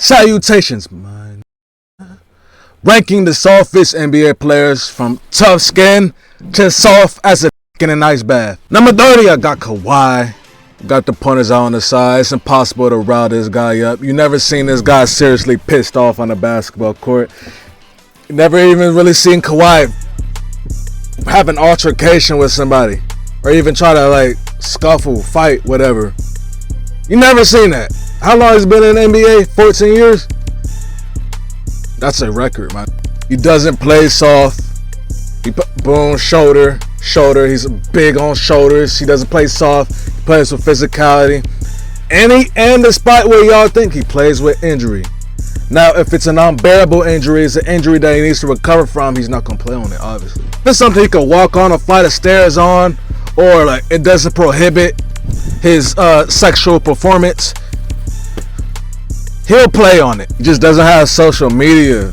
Salutations, man. Ranking the softest NBA players from tough skin to soft as a in an ice bath. Number 30, I got Kawhi. Got the pointers out on the side. It's impossible to rile this guy up. You never seen this guy seriously pissed off on a basketball court. You never even really seen Kawhi have an altercation with somebody or even try to like scuffle, fight, whatever. You never seen that. How long has he been in the NBA? 14 years? That's a record, man. He doesn't play soft. He boom, shoulder. He's big on shoulders. He doesn't play soft. He plays with physicality. And despite what y'all think, he plays with injury. Now, if it's an unbearable injury, it's an injury that he needs to recover from, he's not going to play on it, obviously. If it's something he can walk on a flight of stairs on, or like it doesn't prohibit his sexual performance, he'll play on it. He just doesn't have social media,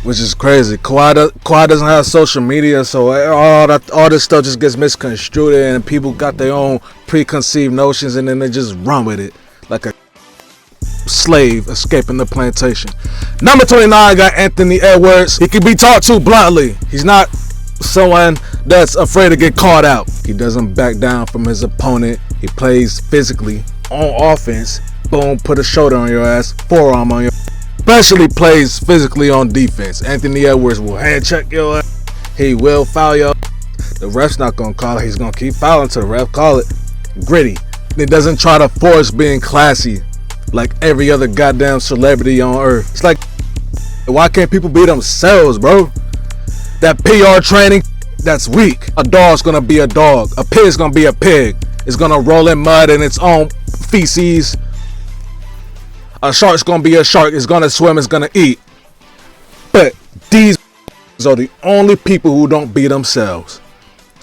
which is crazy. Kawhi doesn't have social media, so all this stuff just gets misconstrued, and people got their own preconceived notions, and then they just run with it like a slave escaping the plantation. Number 29, I got Anthony Edwards. He can be talked to bluntly. He's not someone that's afraid to get caught out. He doesn't back down from his opponent. He plays physically on offense. Boom, put a shoulder on your ass, forearm on your ass. Especially plays physically on defense. Anthony Edwards will hand check your ass. He will foul your ass. The ref's not going to call it. He's going to keep fouling until the ref call it. Gritty. He doesn't try to force being classy like every other goddamn celebrity on earth. It's like, why can't people be themselves, bro? That PR training, that's weak. A dog's gonna be a dog. A pig's gonna be a pig. It's gonna roll in mud in its own feces. A shark's gonna be a shark. It's gonna swim, it's gonna eat. But these are the only people who don't be themselves.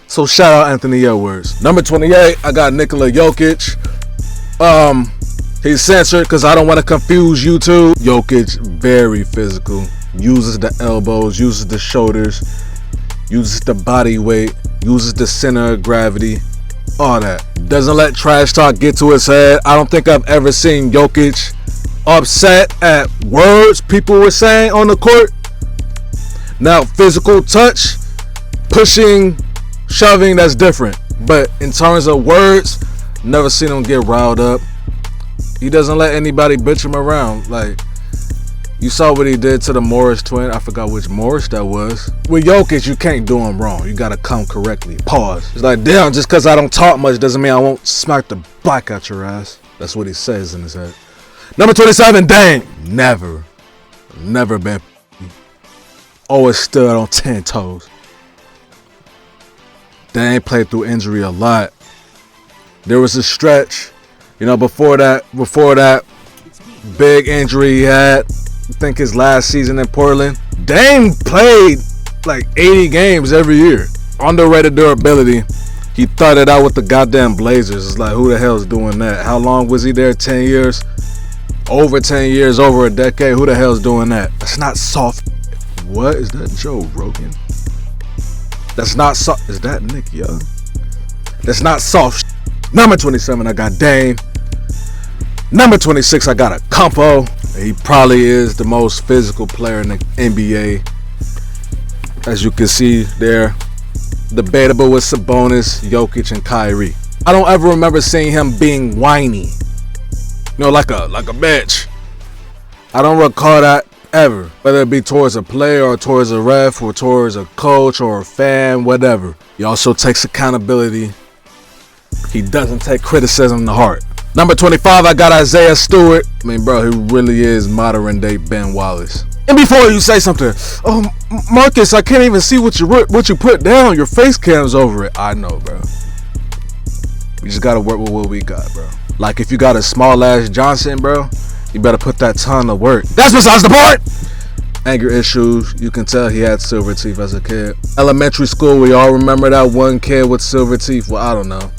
So shout out Anthony Edwards. Number 28, I got Nikola Jokic. He's censored because I don't want to confuse YouTube. Jokic, very physical. Uses the elbows, uses the shoulders, uses the body weight, uses the center of gravity, all that. Doesn't let trash talk get to his head. I don't think I've ever seen Jokic upset at words people were saying on the court. Now, physical touch, pushing, shoving, that's different. But in terms of words, never seen him get riled up. He doesn't let anybody bitch him around. Like, you saw what he did to the Morris twin. I forgot which Morris that was. With Jokic, you can't do him wrong. You gotta come correctly. Pause. It's like, damn, just because I don't talk much doesn't mean I won't smack the black out your ass. That's what he says in his head. Number 27, Dame. Never been. Always stood on 10 toes. Dame played through injury a lot. There was a stretch, before that big injury he had. I think his last season in Portland. Dame played like 80 games every year. Underrated durability. He thudded out with the goddamn Blazers. It's like, who the hell's doing that? How long was he there? 10 years? Over 10 years, over a decade. Who the hell's doing that? That's not soft. What? Is that Joe Rogan? That's not soft. Is that Nick Young? That's not soft. Number 27, I got Dame. Number 26, I got a Compo. He probably is the most physical player in the NBA. As you can see there, debatable with Sabonis, Jokic, and Kyrie. I don't ever remember seeing him being whiny. Like a bitch. I don't recall that ever. Whether it be towards a player or towards a ref or towards a coach or a fan, whatever. He also takes accountability. He doesn't take criticism to heart. Number 25, I got Isaiah Stewart. I mean, bro, he really is modern day Ben Wallace. And before you say something, oh, Marcus, I can't even see what you put down. Your face cam's over it. I know, bro. We just gotta work with what we got, bro. Like, if you got a small ass Johnson, bro, you better put that ton of work. That's besides the point. Anger issues. You can tell he had silver teeth as a kid. Elementary school, we all remember that one kid with silver teeth. Well, I don't know.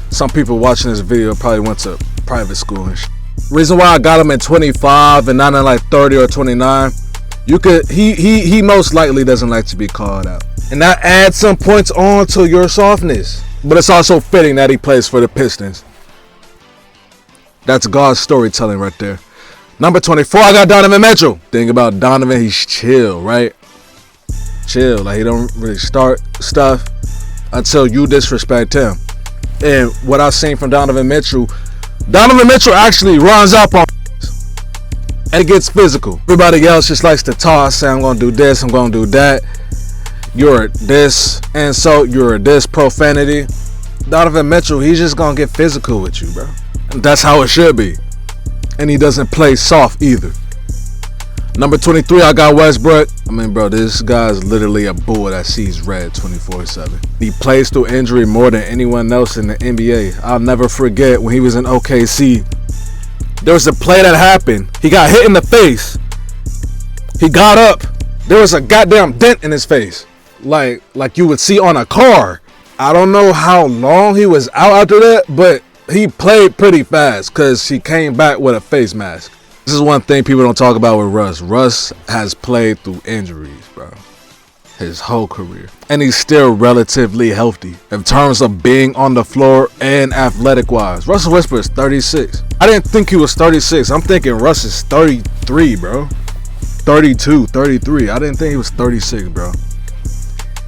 Some people watching this video probably went to private school and shit. Reason why I got him in 25 and not in like 30 or 29. He most likely doesn't like to be called out. And that adds some points on to your softness. But it's also fitting that he plays for the Pistons. That's God's storytelling right there. Number 24, I got Donovan Mitchell. Thing about Donovan, he's chill, right? Chill. Like, he don't really start stuff until you disrespect him. And what I've seen from Donovan Mitchell actually runs up on and gets physical. Everybody else just likes to talk, say, I'm going to do this, I'm going to do that. You're this, and so you're this profanity. Donovan Mitchell, he's just going to get physical with you, bro. And that's how it should be. And he doesn't play soft either. Number 23, I got Westbrook. I mean, bro, this guy's literally a bull that sees red 24/7. He plays through injury more than anyone else in the NBA. I'll never forget when he was in OKC. There was a play that happened. He got hit in the face. He got up. There was a goddamn dent in his face. Like you would see on a car. I don't know how long he was out after that, but he played pretty fast because he came back with a face mask. This is one thing people don't talk about with Russ. Russ has played through injuries, bro, his whole career. And he's still relatively healthy in terms of being on the floor and athletic-wise. Russell Westbrook is 36. I didn't think he was 36. I'm thinking Russ is 33, bro. 32, 33. I didn't think he was 36, bro.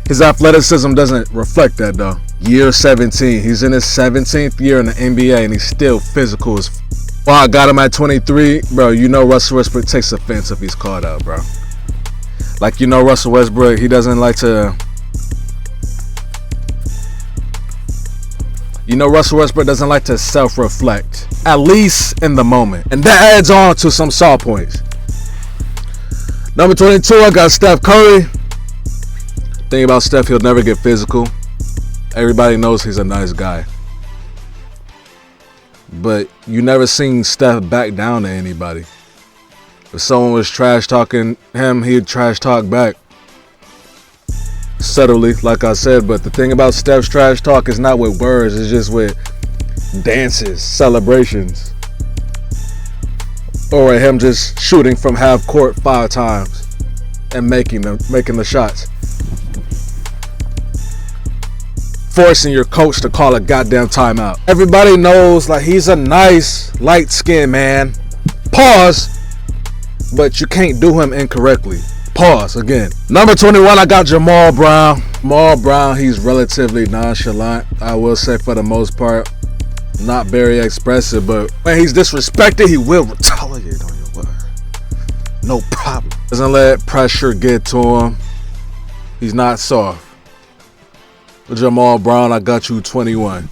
His athleticism doesn't reflect that, though. Year 17. He's in his 17th year in the NBA, and he's still physical as f***. Well, I got him at 23. Bro, you know Russell Westbrook takes offense if he's called out, bro. Like, you know Russell Westbrook, he doesn't like to... You know Russell Westbrook doesn't like to self-reflect. At least in the moment. And that adds on to some saw points. Number 22, I got Steph Curry. Thing about Steph, he'll never get physical. Everybody knows he's a nice guy. But you never seen Steph back down to anybody. If someone was trash talking him, he'd trash talk back. Subtly, like I said. But the thing about Steph's trash talk is not with words, it's just with dances, celebrations. Or him just shooting from half court 5 times and making the shots. Forcing your coach to call a goddamn timeout. Everybody knows, like, he's a nice, light-skinned man. Pause. But you can't do him incorrectly. Pause again. Number 21, I got Jamal Brown. Jamal Brown, he's relatively nonchalant, I will say, for the most part. Not very expressive, but when he's disrespected, he will retaliate on your word. No problem. Doesn't let pressure get to him. He's not soft. Jamal Brown, I got you 21.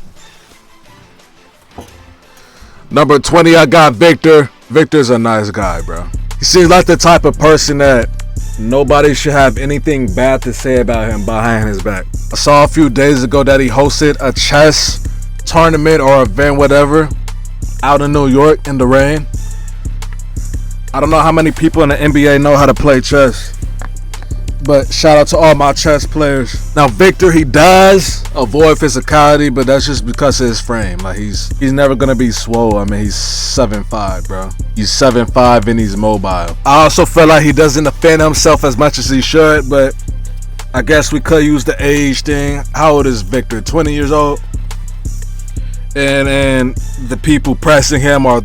Number 20, I got Victor. Victor's a nice guy, bro. He seems like the type of person that nobody should have anything bad to say about him behind his back. I saw a few days ago that he hosted a chess tournament or event, whatever, out in New York in the rain. I don't know how many people in the NBA know how to play chess. But shout out to all my chess players. Now Victor, he does avoid physicality, but that's just because of his frame. Like he's never gonna be swole. I mean, he's 7'5", bro. He's 7'5" and he's mobile. I also feel like he doesn't defend himself as much as he should, but I guess we could use the age thing. How old is Victor? 20 years old? And the people pressing him are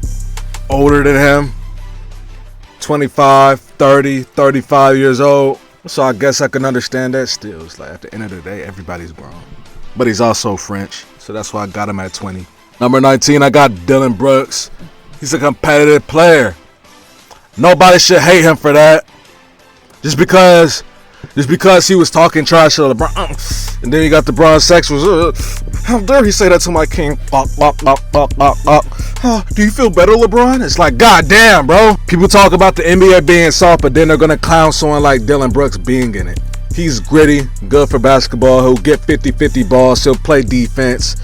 older than him. 25, 30, 35 years old. So I guess I can understand that still. It's like at the end of the day, everybody's grown. But he's also French, so that's why I got him at 20. Number 19, I got Dillon Brooks. He's a competitive player. Nobody should hate him for that. Just because he was talking trash to LeBron. And then you got the Bron sexuals. How dare he say that to my king? Do you feel better, LeBron? It's like, goddamn, bro. People talk about the NBA being soft, but then they're going to clown someone like Dillon Brooks being in it. He's gritty, good for basketball. He'll get 50-50 balls. He'll play defense.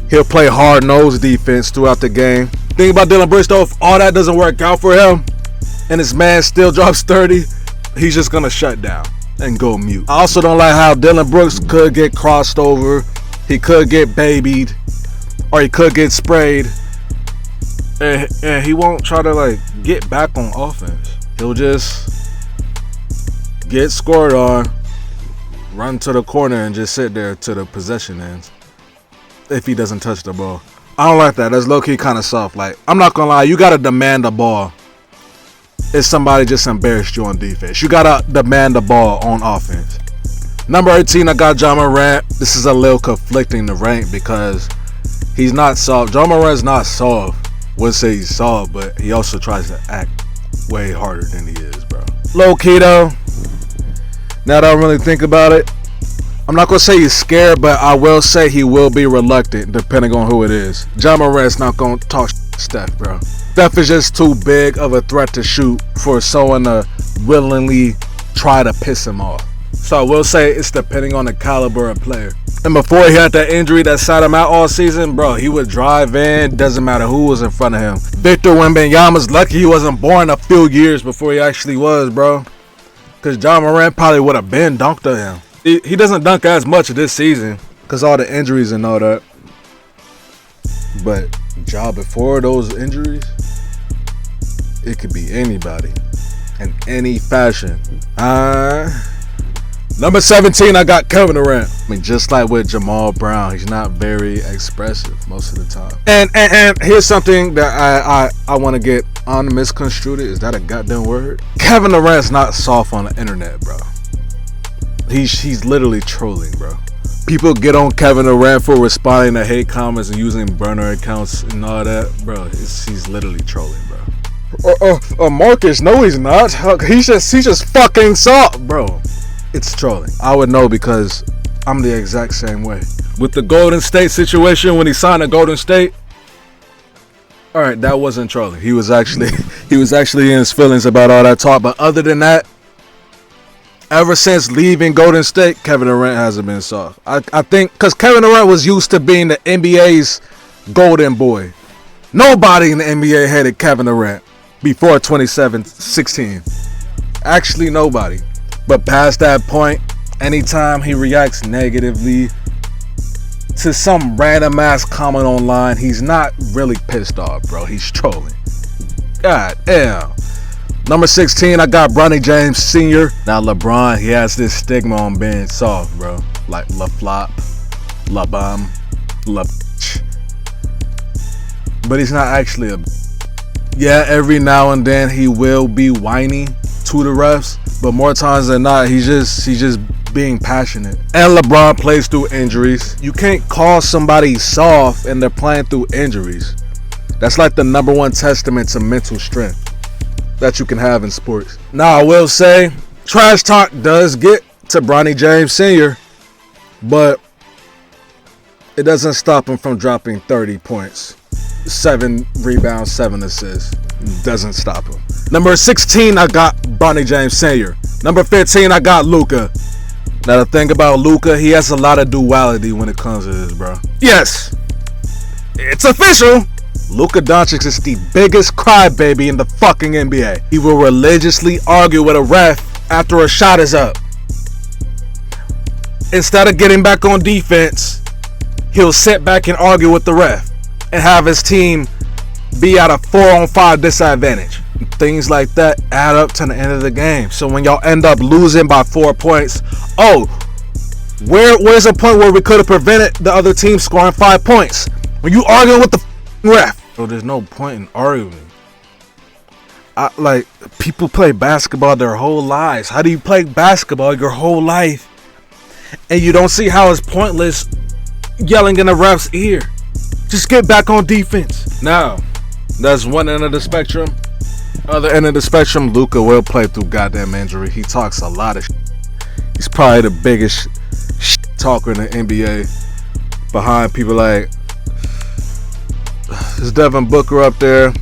He'll play hard-nosed defense throughout the game. Thing about Dillon Brooks, though, if all that doesn't work out for him and his man still drops 30, he's just going to shut down and go mute. I also don't like how Dillon Brooks could get crossed over. He could get babied, or he could get sprayed, and he won't try to like get back on offense. He'll just get scored on, run to the corner, and just sit there till the possession ends. If he doesn't touch the ball, I don't like that. That's low key kind of soft. Like, I'm not gonna lie, you gotta demand the ball is somebody just embarrassed you on defense. You gotta demand the ball on offense. Number 18, I got Jamal Brown. This is a little conflicting to rank because he's not soft. Jamal Brown's not soft. Wouldn't say he's soft, but he also tries to act way harder than he is, bro. Low key though, now that I really think about it, I'm not gonna say he's scared, but I will say he will be reluctant depending on who it is. Jamal Brown's not gonna talk Steph, bro. Steph is just too big of a threat to shoot for someone to willingly try to piss him off. So I will say it's depending on the caliber of player. And before he had that injury that sat him out all season, bro, he would drive in, doesn't matter who was in front of him. Victor Wembanyama's lucky he wasn't born a few years before he actually was, bro. Because John Morant probably would have been dunked on him. He doesn't dunk as much this season because all the injuries and all that. But job before those injuries, it could be anybody in any fashion. Number 17, I got Kevin Durant. I mean, just like with Jamal Brown, he's not very expressive most of the time. And here's something that I want to get unmisconstrued. Is that a goddamn word? Kevin Durant's not soft on the internet, bro. He's literally trolling, bro. People get on Kevin Durant for responding to hate comments and using burner accounts and all that, bro. He's literally trolling, bro. Marcus, no, he's not. He's just fucking soft, bro. It's trolling. I would know because I'm the exact same way. With the Golden State situation, when he signed to Golden State, all right, that wasn't trolling. He was actually in his feelings about all that talk. But other than that, ever since leaving Golden State, Kevin Durant hasn't been soft. I think because Kevin Durant was used to being the NBA's golden boy. Nobody in the NBA hated Kevin Durant before 2016. Actually, nobody. But past that point, anytime he reacts negatively to some random ass comment online, he's not really pissed off, bro. He's trolling. God damn. Number 16, I got Bronny James Sr. Now LeBron, he has this stigma on being soft, bro. Like La Flop, La Bum, La Bitch. But he's not actually a. Yeah, every now and then he will be whiny to the refs, but more times than not, he's just being passionate. And LeBron plays through injuries. You can't call somebody soft and they're playing through injuries. That's like the number one testament to mental strength that you can have in sports. Now, I will say, trash talk does get to Bronny James Sr., but it doesn't stop him from dropping 30 points, 7 rebounds, 7 assists. Doesn't stop him. Number 16, I got Bronny James Sr. Number 15, I got Luka. Now, the thing about Luka, he has a lot of duality when it comes to this, bro. Yes, it's official. Luka Doncic is the biggest crybaby in the fucking NBA. He will religiously argue with a ref after a shot is up. Instead of getting back on defense, he'll sit back and argue with the ref and have his team be at a 4-on-5 disadvantage. Things like that add up to the end of the game. So when y'all end up losing by 4 points, where's a point where we could have prevented the other team scoring 5 points? When you arguing with the ref. So there's no point in arguing. People play basketball their whole lives. How do you play basketball your whole life and you don't see how it's pointless yelling in the ref's ear? Just get back on defense. Now, that's one end of the spectrum. Other end of the spectrum, Luka will play through goddamn injury. He talks a lot of shit. He's probably the biggest shit talker in the NBA behind people like there's Devin Booker up there.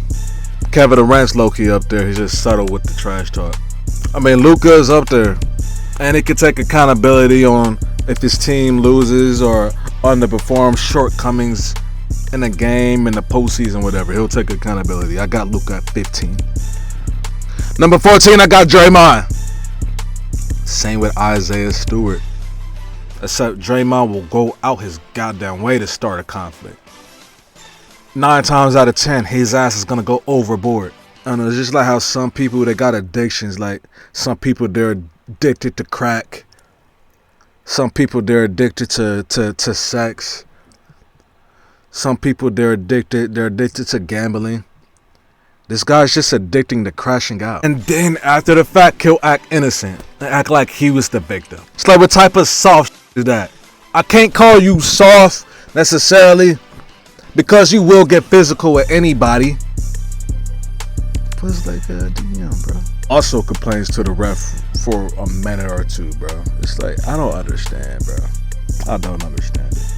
Kevin Durant's low-key up there. He's just subtle with the trash talk. I mean, Luka is up there. And he can take accountability on if his team loses or underperforms, shortcomings in the game, in the postseason, whatever. He'll take accountability. I got Luka at 15. Number 14, I got Draymond. Same with Isaiah Stewart. Except Draymond will go out his goddamn way to start a conflict. 9 times out of 10, his ass is going to go overboard. I don't know, it's just like how some people, they got addictions. Like, some people, they're addicted to crack. Some people, they're addicted to sex. Some people, they're addicted to gambling. This guy's just addicting to crashing out. And then after the fact, he'll act innocent and act like he was the victim. It's like, what type of soft is that? I can't call you soft necessarily because you will get physical with anybody. But it's like, damn, bro. Also complains to the ref for a minute or two, bro. It's like, I don't understand, bro. I don't understand it.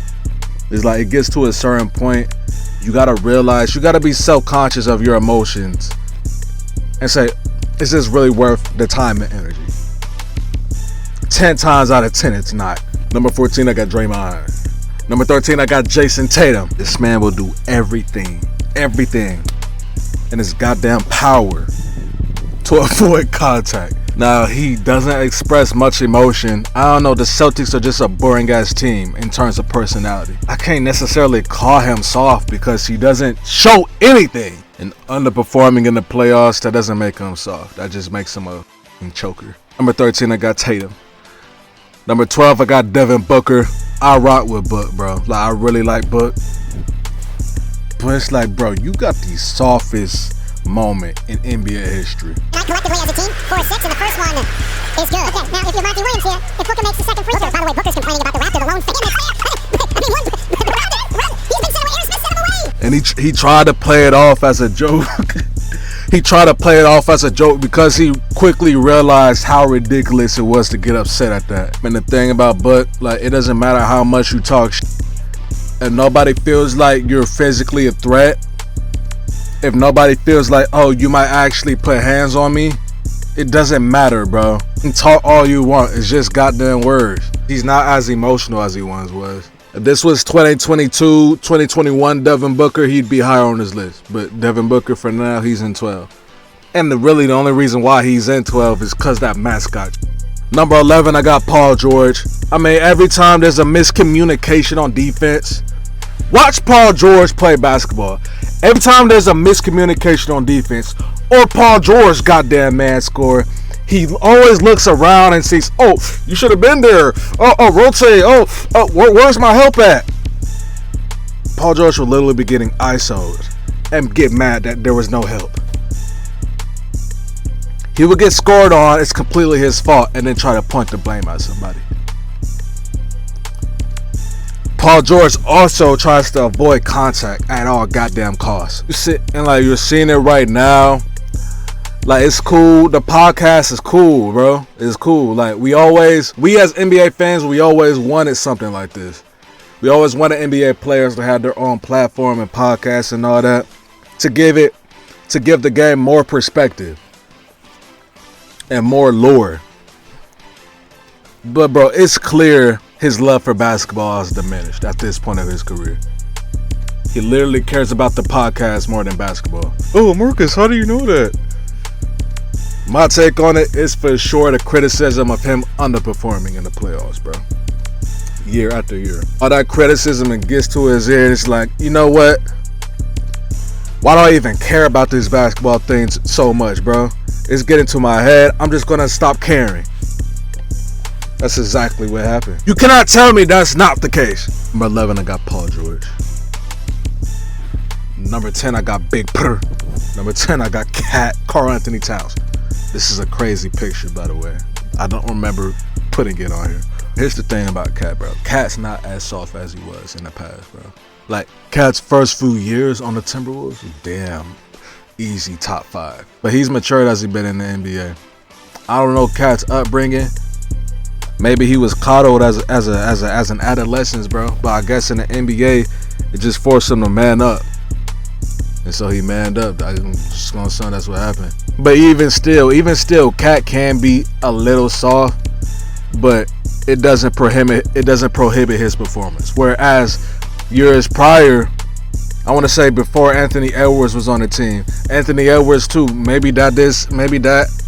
It's like, it gets to a certain point, you gotta realize, you gotta be self-conscious of your emotions and say, is this really worth the time and energy? 10 times out of 10, it's not. Number 14, I got Draymond. Number 13, I got Jayson Tatum. This man will do everything in his goddamn power to avoid contact. Now, he doesn't express much emotion. I don't know, the Celtics are just a boring ass team in terms of personality. I can't necessarily call him soft because he doesn't show anything. And underperforming in the playoffs, that doesn't make him soft. That just makes him a choker. Number 13, I got Tatum. Number 12, I got Devin Booker. I rock with Book, bro. Like, I really like Book. But it's like, bro, you got the softest moment in NBA history. Collectively as a team, 4-6, and the first one is good. Okay, now if you're Monty Williams here, if Booker makes the second free throw, by the way, Booker's complaining about the Raptor, the lone fan. He's been sent away, Aaron Smith sent him away. And he tried to play it off as a joke. He tried to play it off as a joke because he quickly realized how ridiculous it was to get upset at that. And the thing about Book, like, it doesn't matter how much you talk and nobody feels like you're physically a threat. If nobody feels like, oh, you might actually put hands on me, it doesn't matter, bro. You can talk all you want. It's just goddamn words. He's not as emotional as he once was. If this was 2022, 2021 Devin Booker, he'd be higher on his list. But Devin Booker, for now, he's in 12. And really the only reason why he's in 12 is because that mascot. Number 11, I got Paul George. I mean, every time there's a miscommunication on defense, watch Paul George play basketball. Every time there's a miscommunication on defense, or Paul George goddamn man score, he always looks around and sees, oh, you should have been there. Rotate. Where's my help at? Paul George will literally be getting ISO'd and get mad that there was no help. He would get scored on, it's completely his fault, and then try to point the blame at somebody. Paul George also tries to avoid contact at all goddamn costs. You're seeing it right now. Like, it's cool. The podcast is cool, bro. It's cool. Like, we as NBA fans, we always wanted something like this. We always wanted NBA players to have their own platform and podcasts and all that, to give the game more perspective and more lore. But bro, it's clear his love for basketball has diminished at this point of his career. He literally cares about the podcast more than basketball. Oh, Marcus, how do you know that? My take on it is for sure the criticism of him underperforming in the playoffs, bro. Year after year. All that criticism and gets to his ear, it's like, you know what? Why do I even care about these basketball things so much, bro? It's getting to my head. I'm just gonna stop caring. That's exactly what happened. You cannot tell me that's not the case. Number 11, I got Paul George. Number 10, I got Big Purr. Number 10, I got KarlAnthony Towns. This is a crazy picture, by the way. I don't remember putting it on here. Here's the thing about Cat, bro. Cat's not as soft as he was in the past, bro. Like, Cat's first few years on the Timberwolves, damn, easy top 5. But he's matured as he's been in the NBA. I don't know Cat's upbringing. Maybe he was coddled as an adolescent, bro. But I guess in the NBA, it just forced him to man up. And so he manned up. I'm just gonna say that's what happened. But even still, Cat can be a little soft, but it doesn't prohibit his performance. Whereas years prior, I want to say before Anthony Edwards was on the team, Anthony Edwards too, maybe that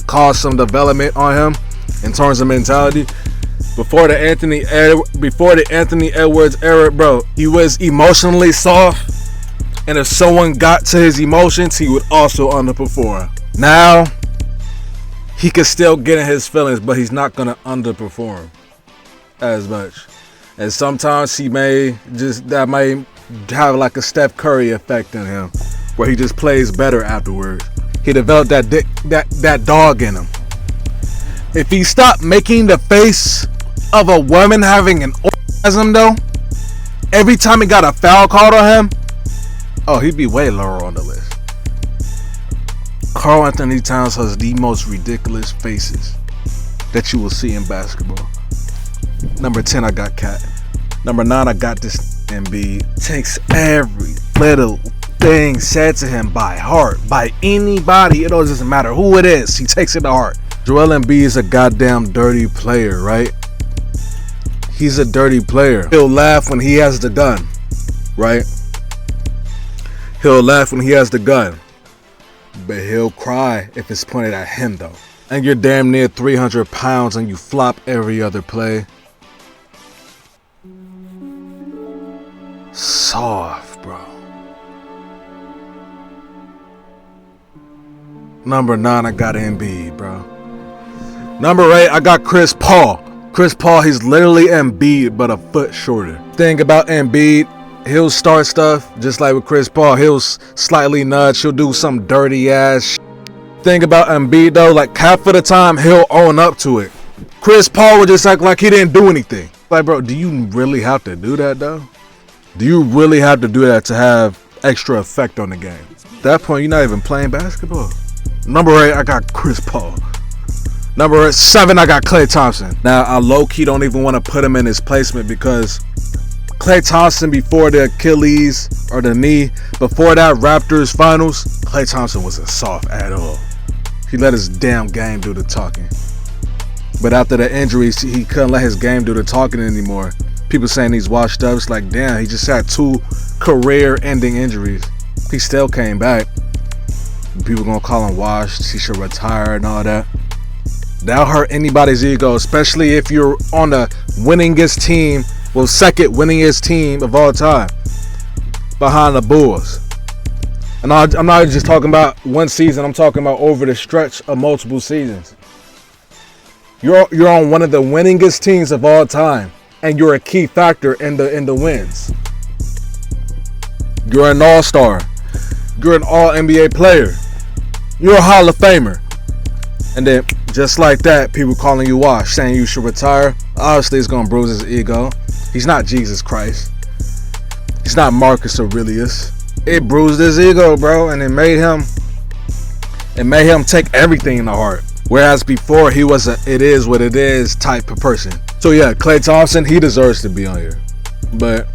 caused some development on him in terms of mentality. Before the Anthony Edwards era, bro, he was emotionally soft. And if someone got to his emotions, he would also underperform. Now, he could still get in his feelings, but he's not going to underperform as much. And sometimes that may have like a Steph Curry effect in him, where he just plays better afterwards. He developed that dog in him. If he stopped making the face of a woman having an orgasm though, every time he got a foul called on him, oh, he'd be way lower on the list. KarlAnthony Towns has the most ridiculous faces that you will see in basketball. Number 10, I got Cat. Number 9, I got this Embiid. Takes every little thing said to him by heart, by anybody. It doesn't matter who it is. He takes it to heart. Joel Embiid is a goddamn dirty player, right? He's a dirty player. He'll laugh when he has the gun, right? He'll laugh when he has the gun, but he'll cry if it's pointed at him though. And you're damn near 300 pounds and you flop every other play. Soft, bro. Number 9, I got Embiid, bro. Number 8, I got Chris Paul. Chris Paul, he's literally Embiid, but a foot shorter. Thing about Embiid, he'll start stuff just like with Chris Paul. He'll slightly nudge. He'll do some dirty ass shit. Thing about Embiid though, like half of the time he'll own up to it. Chris Paul would just act like he didn't do anything. Like, bro, do you really have to do that though? Do you really have to do that to have extra effect on the game? At that point, you're not even playing basketball. Number 8, I got Chris Paul. Number 7, I got Klay Thompson. Now, I low-key don't even want to put him in his placement because Klay Thompson before the Achilles or the knee, before that Raptors finals, Klay Thompson wasn't soft at all. He let his damn game do the talking. But after the injuries, he couldn't let his game do the talking anymore. People saying he's washed up. It's like, damn, he just had 2 career-ending injuries. He still came back. People gonna call him washed. He should retire and all that. That'll hurt anybody's ego, especially if you're on the winningest team, well, second winningest team of all time, behind the Bulls. And I'm not just talking about one season. I'm talking about over the stretch of multiple seasons. You're on one of the winningest teams of all time, and you're a key factor in the wins. You're an all-star. You're an all-NBA player. You're a Hall of Famer. And then, just like that, people calling you washed, saying you should retire. Obviously, it's going to bruise his ego. He's not Jesus Christ. He's not Marcus Aurelius. It bruised his ego, bro, and it made him take everything in the heart. Whereas before, he was a it is what it is type of person. So yeah, Klay Thompson, he deserves to be on here. But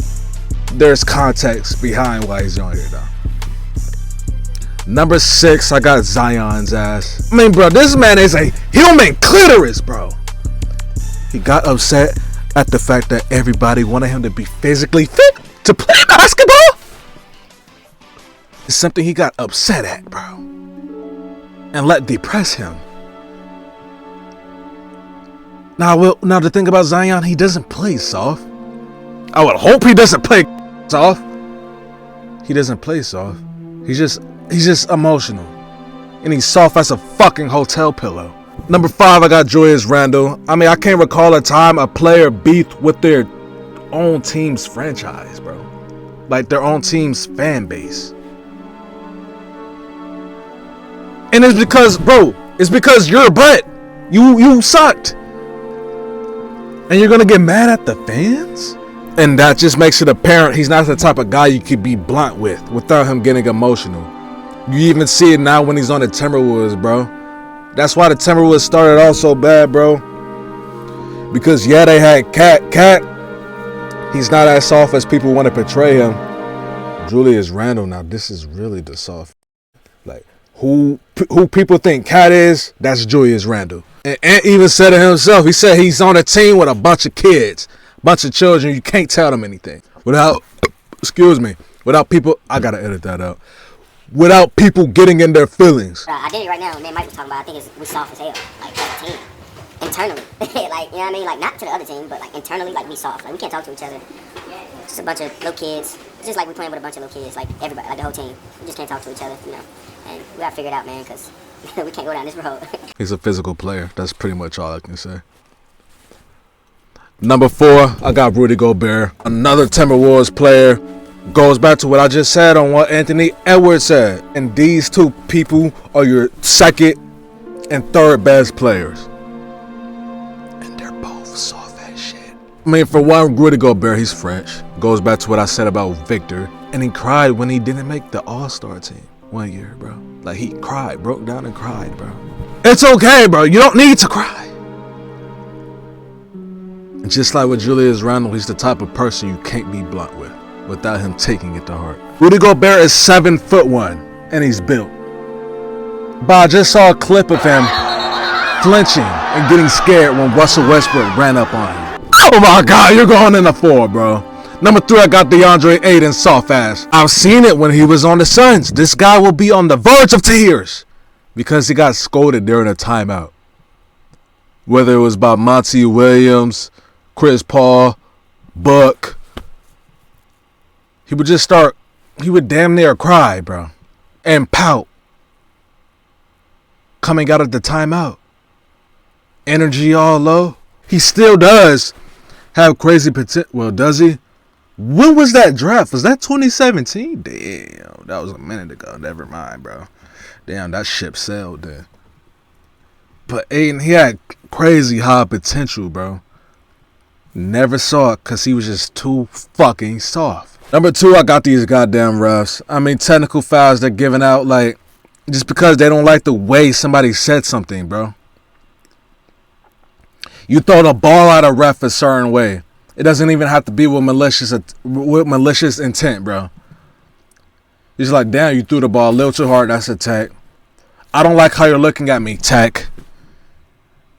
there's context behind why he's on here, though. Number 6, I got Zion's ass. I mean, bro, this man is a human clitoris, bro. He got upset at the fact that everybody wanted him to be physically fit to play basketball. It's something he got upset at, bro. And let depress him. Now the thing about Zion, he doesn't play soft. I would hope he doesn't play soft. He doesn't play soft. He's just emotional. And he's soft as a fucking hotel pillow. Number 5, I got Julius Randle. I mean, I can't recall a time a player beefed with their own team's franchise, bro. Like their own team's fan base. And it's because, bro, it's because you're a butt. You sucked. And you're gonna get mad at the fans? And that just makes it apparent he's not the type of guy you could be blunt with without him getting emotional. You even see it now when he's on the Timberwolves, bro. That's why the Timberwolves started off so bad, bro. Because yeah, they had Cat. He's not as soft as people want to portray him. Julius Randle, now this is really the soft. Like who people think Cat is, that's Julius Randle. And Ant even said it himself. He said he's on a team with a bunch of kids, bunch of children. You can't tell them anything without people. I gotta edit that out. Without people getting in their feelings. I did it right now. Me and Mike was talking about. I think we soft as hell, like as a team, internally. Like, you know what I mean? Like not to the other team, but like internally, like we soft. Like we can't talk to each other. Just a bunch of little kids. It's just like we're playing with a bunch of little kids. Like everybody, like the whole team. We just can't talk to each other, you know. And we gotta figure it out, man, because we can't go down this road. He's a physical player. That's pretty much all I can say. Number 4, I got Rudy Gobert. Another Timberwolves player. Goes back to what I just said on what Anthony Edwards said. And these two people are your second and third best players. And they're both soft as shit. I mean, for one, Rudy Gobert, he's French. Goes back to what I said about Victor. And he cried when he didn't make the All-Star team 1 year, bro. Like, he cried, broke down and cried, bro. It's okay, bro. You don't need to cry. And just like with Julius Randle, he's the type of person you can't be blunt with without him taking it to heart. Rudy Gobert is 7'1", and he's built. But I just saw a clip of him flinching and getting scared when Russell Westbrook ran up on him. Oh my God, you're going in the 4, bro. Number 3, I got DeAndre Ayton, soft ass. I've seen it when he was on the Suns. This guy will be on the verge of tears because he got scolded during a timeout. Whether it was by Monty Williams, Chris Paul, Book, he would damn near cry, bro, and pout coming out of the timeout. Energy all low. He still does have crazy potential. Well, does he? When was that draft? Was that 2017? Damn, that was a minute ago. Never mind, bro. Damn, that ship sailed then. But Ayton, he had crazy high potential, bro. Never saw it because he was just too fucking soft. Number 2, I got these goddamn refs. I mean, technical fouls they're giving out, like, just because they don't like the way somebody said something, bro. You throw the ball at a ref a certain way. It doesn't even have to be with malicious intent, bro. It's like, damn, you threw the ball a little too hard. That's a tech. I don't like how you're looking at me, tech.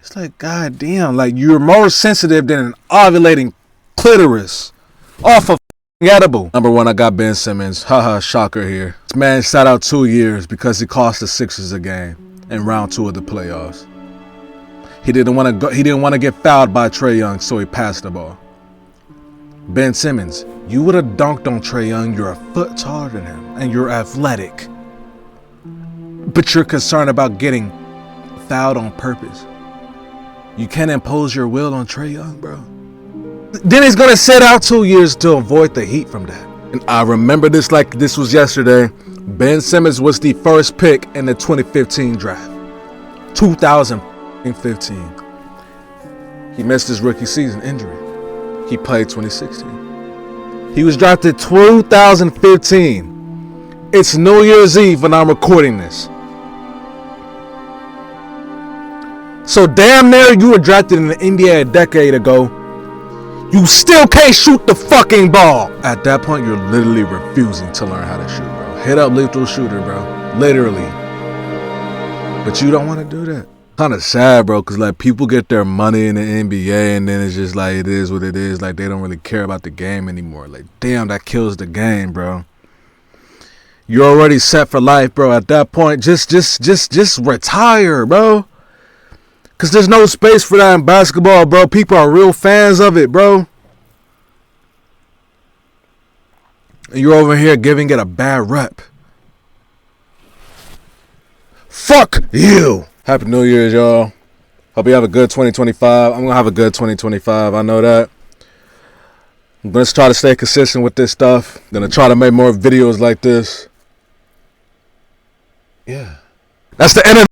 It's like, god damn, like, you're more sensitive than an ovulating clitoris. Off of edible. Number 1, I got Ben Simmons. Haha, shocker here. This man sat out 2 years because he cost the Sixers a game in round 2 of the playoffs. He didn't want to get fouled by Trae Young, so he passed the ball. Ben Simmons, you would have dunked on Trae Young. You're a foot taller than him, and you're athletic. But you're concerned about getting fouled on purpose. You can't impose your will on Trae Young, bro. Then he's going to sit out 2 years to avoid the heat from that. And I remember this like this was yesterday. Ben Simmons was the first pick in the 2015 draft. 2015. He missed his rookie season injury. He played 2016. He was drafted 2015. It's New Year's Eve when I'm recording this. So damn near you were drafted in the NBA a decade ago. You still can't shoot the fucking ball. At that point, you're literally refusing to learn how to shoot, bro. Hit up lethal shooter, bro. Literally. But you don't want to do that. Kind of sad, bro, because like people get their money in the NBA and then it's just like it is what it is. Like they don't really care about the game anymore. Like, damn, that kills the game, bro. You're already set for life, bro. At that point, just retire, bro. Because there's no space for that in basketball, bro. People are real fans of it, bro. And you're over here giving it a bad rep. Fuck you. Happy New Year's, y'all. Hope you have a good 2025. I'm going to have a good 2025. I know that. I'm going to try to stay consistent with this stuff. I'm going to try to make more videos like this. Yeah. That's the end of